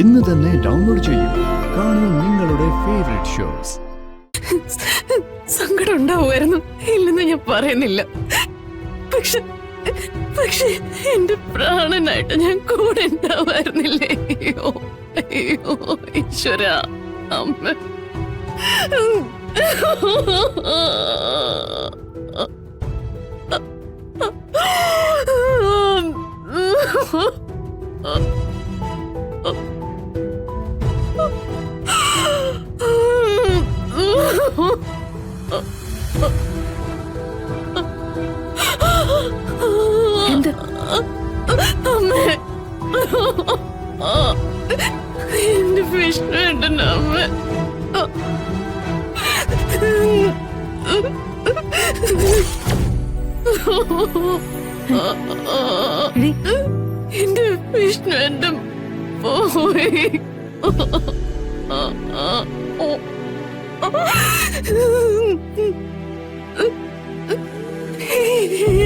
ഇന്ന് തന്നെ ഡൗൺലോഡ് ചെയ്യൂ. കാണൂ നിങ്ങളുടെ ഫേവറേറ്റ് ഷോസ്. സങ്കടം ഉണ്ടാവുമായിരുന്നു, ഇല്ലെന്ന് ഞാൻ പറയുന്നില്ല. പക്ഷെ എന്റെ പ്രാണനായിട്ട് ഞാൻ കൂടെ ഉണ്ടാവായിരുന്നില്ലേ? അയ്യോ അയ്യോ ഈശ്വര, അമ്മ. എന്റെ വിഷ്ണു ഏട്ടൻ്റെ അമ്മ. എന്റെ വിഷ്ണു ഏട്ടൻ പോയി.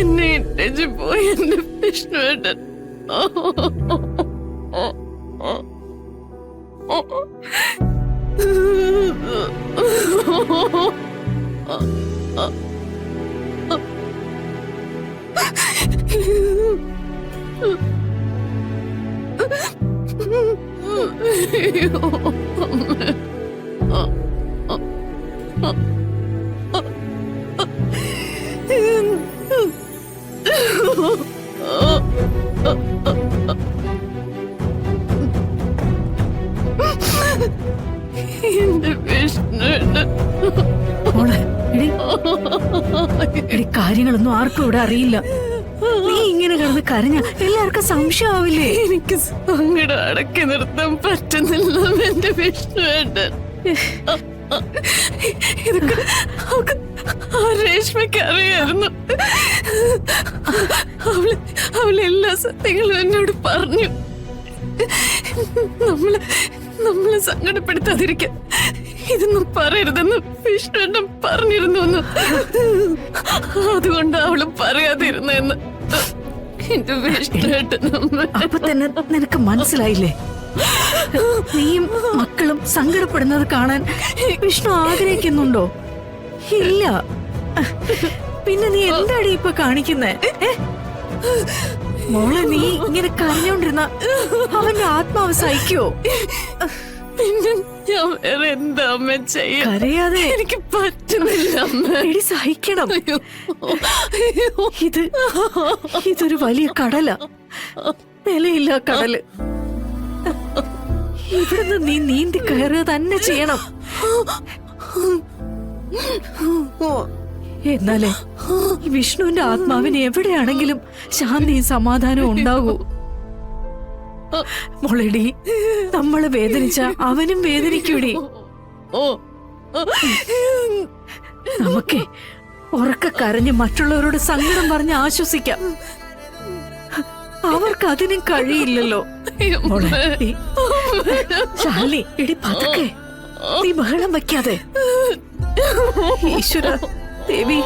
എന്നെ ഇട്ടു പോയി എന്റെ വിഷ്ണു ഏട്ടൻ. എന്റെ വിഷ്ണു കാര്യങ്ങളൊന്നും ആർക്കും ഇവിടെ അറിയില്ല. നീ ഇങ്ങനെ കിടന്ന് കരഞ്ഞ എല്ലാവർക്കും സംശയമാവില്ലേ? എനിക്ക് സങ്കടം അടക്കി നിർത്താൻ പറ്റുന്നില്ല എന്റെ വിഷ്ണു ഏട്ടൻ. ഇതൊക്കെ ആ രേഷ്മയ്ക്ക് അറിയായിരുന്നു. അവളെല്ലാ സത്യങ്ങളും എന്നോട് പറഞ്ഞു. നമ്മളെ സങ്കടപ്പെടുത്താതിരിക്കാൻ ഇതൊന്നും പറയരുതെന്ന് വിഷ്ണുവേട്ടൻ പറഞ്ഞിരുന്നു. അതുകൊണ്ട് അവള് പറയാതിരുന്നെന്ന് എന്റെ വിഷ്ണുവേട്ടൻ. അപ്പൊ തന്നെ നിനക്ക് മനസ്സിലായില്ലേ? നീയും മക്കളും സങ്കടപ്പെടുന്നത് കാണാൻ വിഷ്ണു ആഗ്രഹിക്കുന്നുണ്ടോ? ഇല്ല. പിന്നെ നീ എന്താടി ഇപ്പൊ കാണിക്കുന്നേ? മോളെ, നീ ഇങ്ങനെ കരഞ്ഞോണ്ടിരുന്ന അവന്റെ ആത്മാവ് സഹിക്കോ? പിന്നെ ഞാൻ വേറെ എന്താ അമ്മ ചെയ്യാ? കരയാതെ. എനിക്ക് പറ്റുന്നില്ല അമ്മ. എടി, സഹിക്കണം. ഇതൊരു വലിയ കടലാ, നിലയില്ല കടല്. ഇവിടുന്ന് നീ നീന്തി കയറുക തന്നെ ചെയ്യണം. എന്നാലേ ഈ വിഷ്ണുവിന്റെ ആത്മാവിന് എവിടെയാണെങ്കിലും ശാന്തിയും സമാധാനവും ഉണ്ടാകൂ. മോളെടി, നമ്മളെ വേദനിച്ച അവനും വേദനിക്കൂടി. നമുക്കേ ഉറക്കെ കരഞ്ഞ് മറ്റുള്ളവരോട് സങ്കടം പറഞ്ഞ് ആശ്വസിക്കാം. അവർക്ക് അതിനും കഴിയില്ലല്ലോ. ശാലി, എടി പതുക്കെ, നീ ബഹളം വയ്ക്കാതെ. ഈശ്വര ദേവി,